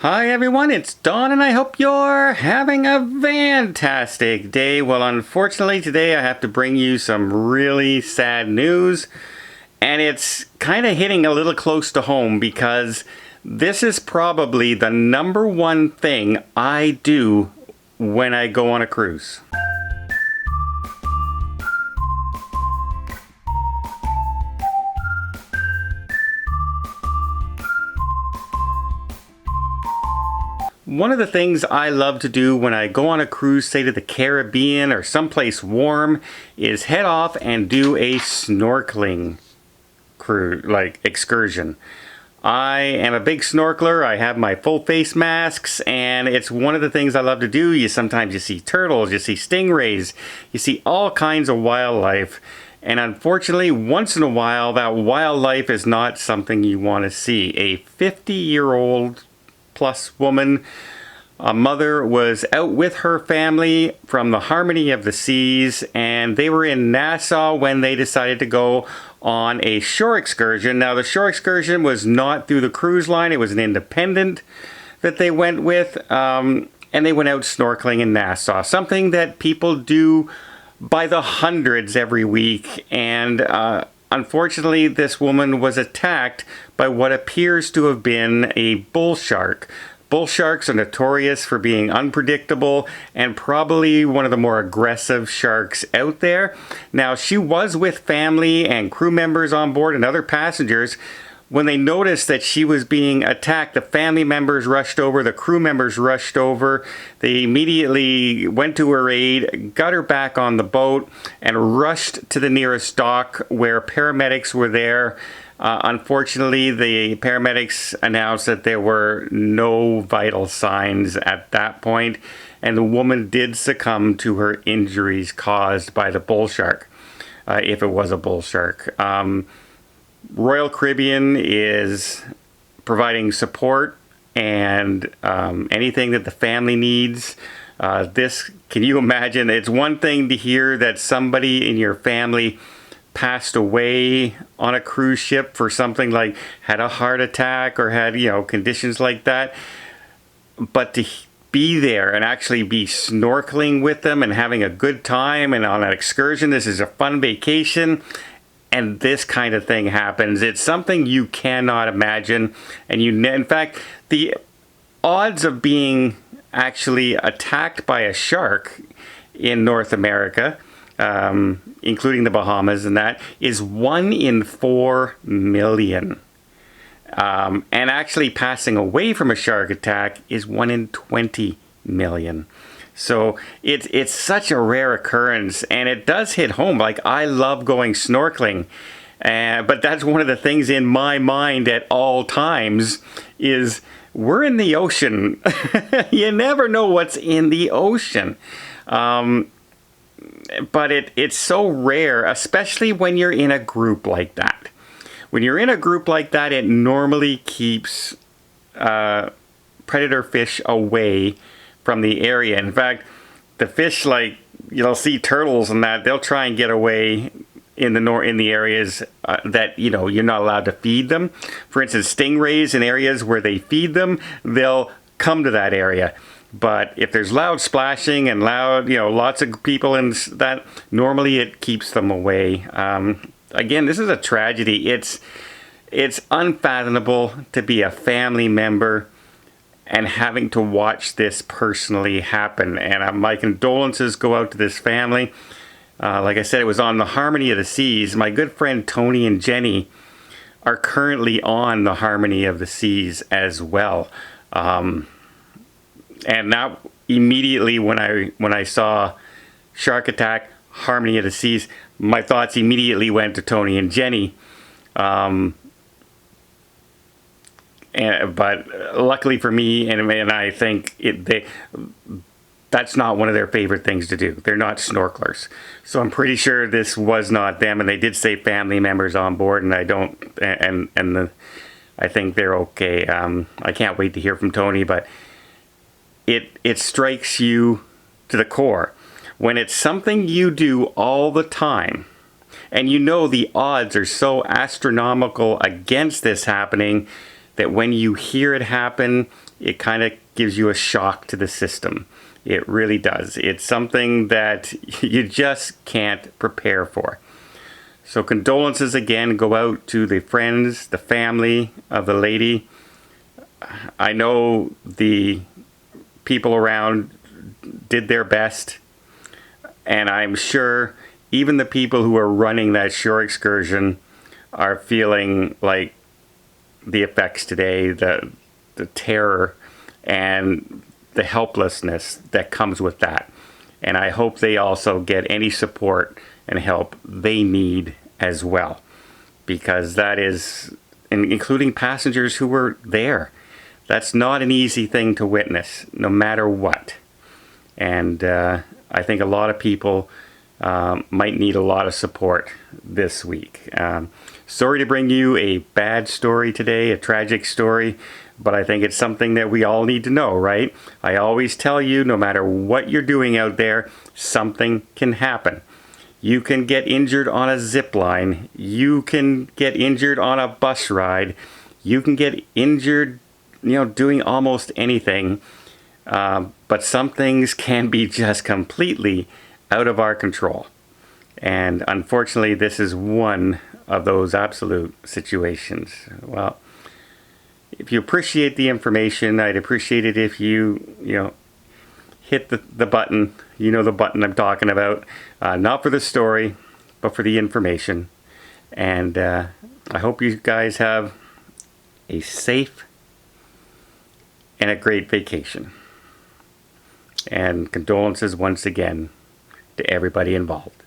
Hi everyone, it's Don and I hope you're having a fantastic day. Well, unfortunately today I have to bring you some really sad news, and it's kind of hitting a little close to home because this is probably the number one thing I do when I go on a cruise. One of the things I love to do when I go on a cruise, say to the Caribbean or someplace warm, is head off and do a snorkeling cruise, excursion. I am a big snorkeler. I have my full face masks, and it's one of the things I love to do. Sometimes you see turtles, you see stingrays, you see all kinds of wildlife. And unfortunately, once in a while, that wildlife is not something you want to see. A 50-year-old plus woman, a mother, was out with her family from the Harmony of the Seas, and they were in Nassau when they decided to go on a shore excursion. Now, the shore excursion was not through the cruise line. It was an independent that they went with, and they went out snorkeling in Nassau, something that people do by the hundreds every week. And unfortunately, this woman was attacked by what appears to have been a bull shark. Bull sharks are notorious for being unpredictable and probably one of the more aggressive sharks out there. Now, she was with family and crew members on board and other passengers. When they noticed that she was being attacked, the family members rushed over, the crew members rushed over. They immediately went to her aid, got her back on the boat, and rushed to the nearest dock where paramedics were there. Unfortunately, the paramedics announced that there were no vital signs at that point, and the woman did succumb to her injuries caused by the bull shark, if it was a bull shark. Royal Caribbean is providing support and anything that the family needs. Can you imagine? It's one thing to hear that somebody in your family passed away on a cruise ship for something like had a heart attack or had, conditions like that. But to be there and actually be snorkeling with them and having a good time and on an excursion, this is a fun vacation, and this kind of thing happens. It's something you cannot imagine. And in fact, the odds of being actually attacked by a shark in North America, including the Bahamas and that, is 1 in 4 million. And actually passing away from a shark attack is 1 in 20 million. So it's such a rare occurrence, and it does hit home. Like, I love going snorkeling, but that's one of the things in my mind at all times is we're in the ocean. You never know what's in the ocean. But it's so rare, especially when you're in a group like that. When you're in a group like that, it normally keeps predator fish away from the area. In fact, the fish, sea turtles and that, they'll try and get away in the areas that you're not allowed to feed them. For instance, stingrays in areas where they feed them, they'll come to that area. But if there's loud splashing and lots of people in that, normally it keeps them away. Again, this is a tragedy. It's unfathomable to be a family member and having to watch this personally happen. And my condolences go out to this family. Like I said, it was on the Harmony of the Seas. My good friend Tony and Jenny are currently on the Harmony of the Seas as well. And that immediately, when I saw shark attack, Harmony of the Seas, my thoughts immediately went to Tony and Jenny. But luckily for me, and I think that's not one of their favorite things to do. They're not snorkelers, so I'm pretty sure this was not them. And they did say family members on board, and I think they're okay. I can't wait to hear from Tony, but it strikes you to the core when it's something you do all the time, and the odds are so astronomical against this happening that when you hear it happen, it kind of gives you a shock to the system. It really does. It's something that you just can't prepare for. So condolences again go out to the friends, the family of the lady. I know the people around did their best, and I'm sure even the people who are running that shore excursion are feeling like the effects today, the terror and the helplessness that comes with that. And I hope they also get any support and help they need as well, because that is, including passengers who were there, that's not an easy thing to witness, no matter what. And I think a lot of people might need a lot of support this week. Sorry to bring you a bad story today, a tragic story, but I think it's something that we all need to know, right? I always tell you, no matter what you're doing out there, something can happen. You can get injured on a zip line. You can get injured on a bus ride. You can get injured, doing almost anything. But some things can be just completely out of our control. And unfortunately, this is one of those absolute situations. Well, if you appreciate the information, I'd appreciate it if you hit the button. You know the button I'm talking about. Not for the story, but for the information. And I hope you guys have a safe and a great vacation. And condolences once again to everybody involved.